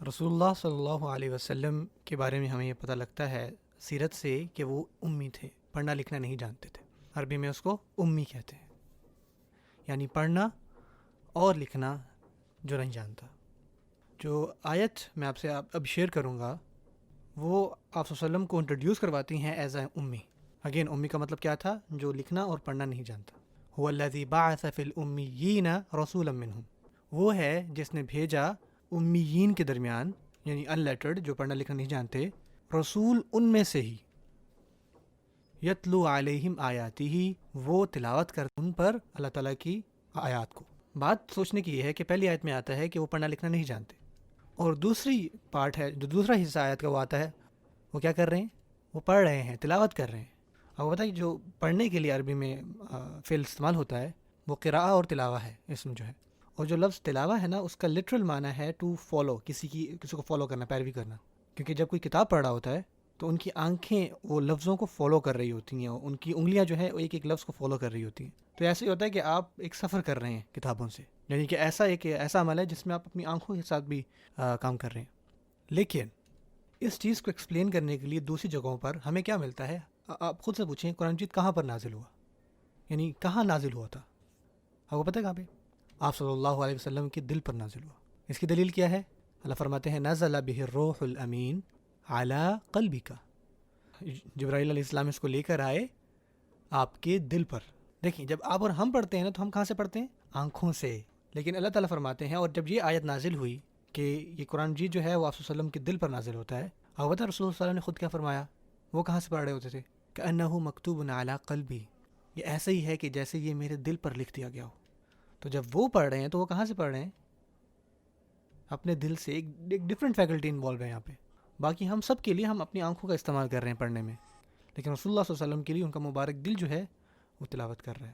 رسول اللہ صلی اللہ علیہ وسلم کے بارے میں ہمیں یہ پتہ لگتا ہے سیرت سے کہ وہ امی تھے، پڑھنا لکھنا نہیں جانتے تھے. عربی میں اس کو امی کہتے ہیں، یعنی پڑھنا اور لکھنا جو نہیں جانتا. جو آیت میں آپ سے اب شیئر کروں گا وہ آپ صلی اللہ علیہ وسلم کو انٹروڈیوس کرواتی ہیں ایز اے امی. اگین امی کا مطلب کیا تھا؟ جو لکھنا اور پڑھنا نہیں جانتا. هو الذی بعث فی الامیین رسولا منہم، وہ ہے جس نے بھیجا امیین کے درمیان، یعنی ان لیٹرڈ جو پڑھنا لکھنا نہیں جانتے، رسول ان میں سے ہی. یتلو علیہم آیاتہ، وہ تلاوت کرتے ان پر اللہ تعالیٰ کی آیات کو. بات سوچنے کی یہ ہے کہ پہلی آیت میں آتا ہے کہ وہ پڑھنا لکھنا نہیں جانتے، اور دوسری پارٹ ہے جو دوسرا حصہ آیت کا وہ آتا ہے، وہ کیا کر رہے ہیں؟ وہ پڑھ رہے ہیں، تلاوت کر رہے ہیں. اور بتائیے جو پڑھنے کے لیے عربی میں فعل استعمال ہوتا ہے وہ قراءہ اور تلاوہ ہے اسم جو ہے. اور جو لفظ تلاوہ ہے نا، اس کا لٹرل معنی ہے ٹو فالو، کسی کو فالو کرنا، پیروی کرنا. کیونکہ جب کوئی کتاب پڑھ رہا ہوتا ہے تو ان کی آنکھیں وہ لفظوں کو فالو کر رہی ہوتی ہیں، ان کی انگلیاں جو ہے ایک ایک لفظ کو فالو کر رہی ہوتی ہیں. تو ایسے ہی ہوتا ہے کہ آپ ایک سفر کر رہے ہیں کتابوں سے، یعنی کہ ایسا عمل ہے جس میں آپ اپنی آنکھوں کے ساتھ بھی کام کر رہے ہیں. لیکن اس چیز کو ایکسپلین کرنے کے لیے دوسری جگہوں پر ہمیں کیا ملتا ہے؟ آپ خود سے پوچھیں قرآن مجید کہاں پر نازل ہوا، یعنی کہاں نازل ہوا تھا؟ آپ کو پتہ ہے کہاں پہ؟ آپ صلی اللہ علیہ وسلم کے دل پر نازل ہوا. اس کی دلیل کیا ہے؟ اللہ فرماتے ہیں نزل بہ الروح الامین علی قلبک، جبرائیل علیہ السلام اس کو لے کر آئے آپ کے دل پر. دیکھیں جب آپ اور ہم پڑھتے ہیں نا تو ہم کہاں سے پڑھتے ہیں؟ آنکھوں سے. لیکن اللہ تعالیٰ فرماتے ہیں، اور جب یہ آیت نازل ہوئی کہ یہ قرآن مجید جو ہے وہ آپ صلی اللہ علیہ وسلم کے دل پر نازل ہوتا ہے، اور بتا رسول اللہ صلی اللہ علیہ وسلم نے خود کیا فرمایا؟ وہ کہاں سے پڑھ رہے ہوتے تھے؟ کأنہ مکتوب علی قلبی، یہ ایسے ہی ہے کہ جیسے یہ میرے دل پر لکھ دیا گیا ہو. تو جب وہ پڑھ رہے ہیں تو وہ کہاں سے پڑھ رہے ہیں؟ اپنے دل سے. ایک ڈفرینٹ فیکلٹی انوالو ہے یہاں پہ. باقی ہم سب کے لیے ہم اپنی آنکھوں کا استعمال کر رہے ہیں پڑھنے میں، لیکن رسول اللہ صلی اللہ علیہ وسلم کے لیے ان کا مبارک دل جو ہے وہ تلاوت کر رہا ہے.